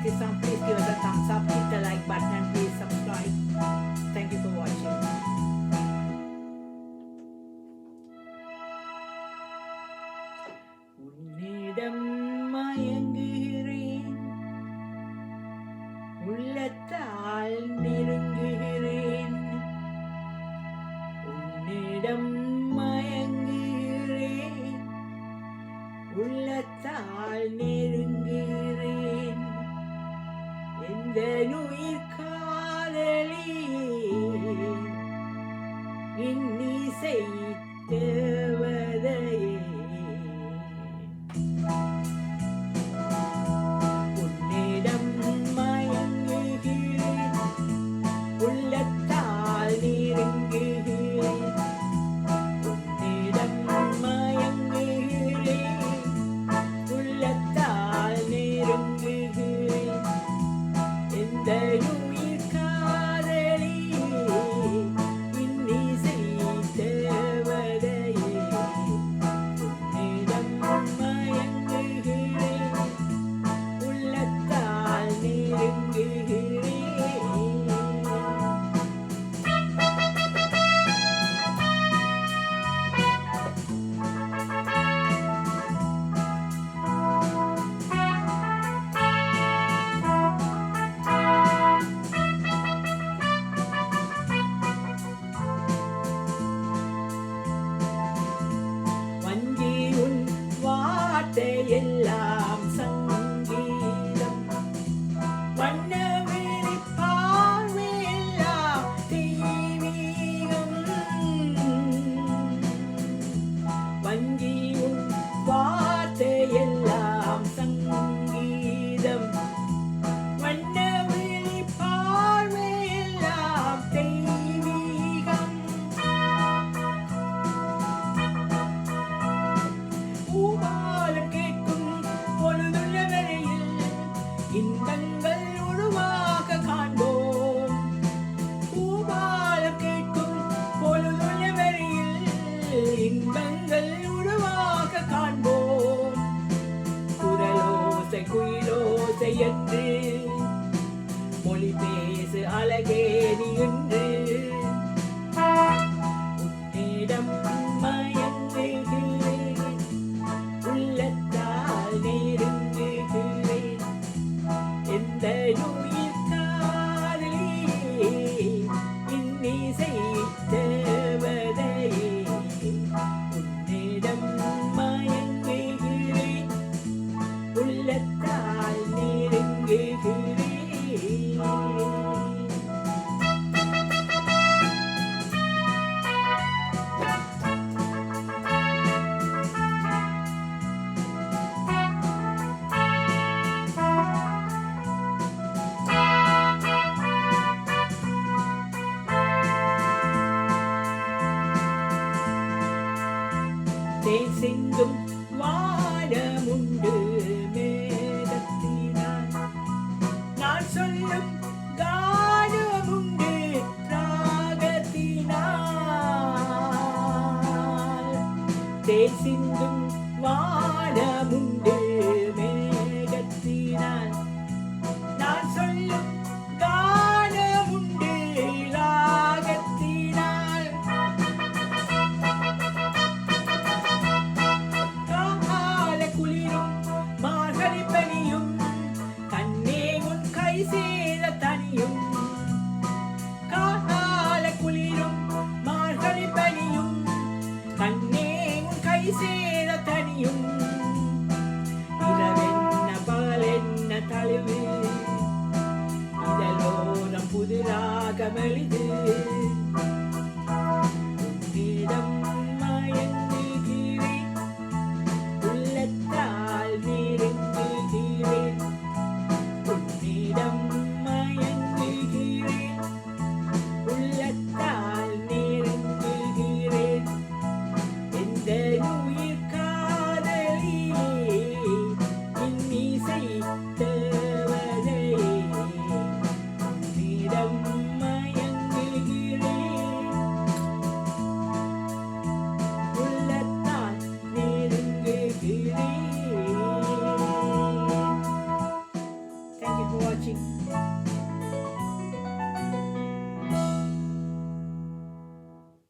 like this song, please give us a thumbs up, hit the like button and please subscribe. Thank you for watching. உன்னிடம் மயங்குகிறேன், உள்ளத்தால் நெருங்குகிறேன். உன்னிடம் மயங்குகிறேன், உள்ளத்தால் நெருங்குகிறேன். எந்த உயிர் காதலி இன்னிசை தேவதையே. உன்னிடம் மயங்குகிறேன், உள்ளத்தால் நெருங்குகிறேன். உன்னிடம் மயங்குகிறேன், உள்ளத்தால் நெருங்குகிறேன். எந்த உயிர் காதலி இன்னிசை தேவதையே. உன்னிடம் மயங்குகிறேன், உள்ளத்தால் நெருங்குகிறேன். வஞ்சி உன் வார்த்தையெல்லாம் சங்கீதம், வண்ணவெளி பார்வையெல்லாம் தெய்வீகம். வஞ்சி உன் வார்த்தையெல்லாம் சங்கீதம், வண்ணவெளி பார்வையெல்லாம் தெய்வீகம். பூபாலம் கேட்கும் பொழுதுள்ள வரையில் இன்பங்கள் உருவாக காண்போம். பூபாலம் கேட்கும் பொழுதுள்ள வரையில் இன்பங்கள் உருவாக காண்போம். குரலோசை குயிலோசை என்று மொழி பேசு அழகே நீ என்று. உன்னிடம் மயங்குகிறேன், உள்ளத்தால் நெருங்குகிறேன். எந்த உயிர் காதலி இன்னிசை தேவதையே. உன்னிடம் மயங்குகிறேன், உள்ளத்தால் நெருங்குகிறேன். தேன் சிந்தும் வானமுண்டு மேகத்தினால், நான் சொல்லும் கானமுண்டு ராகத்தினால். தேன் சிந்தும் வானமுண்டு மேகத்தினால், நான் சொல்லும் கானமுண்டு ராகத்தினால். கால குளிரும் மார்கழி பனியும் கண்ணே உன் கை சேர தனியும். கால குளிரும் மார்கழி பனியும் கண்ணே உன் கை சேர தனியும். இரவென்ன பகலென்ன தழுவு, இதழோரம் புதிராக மெலிது. உன்னிடம் மயங்குகிறேன், உள்ளத்தால் நெருங்குகிறேன். உன்னிடம் மயங்குகிறேன், உள்ளத்தால் நெருங்குகிறேன். எந்த உயிர் காதலி இன்னிசை தேவதையே. உன்னிடம் மயங்குகிறேன், watching.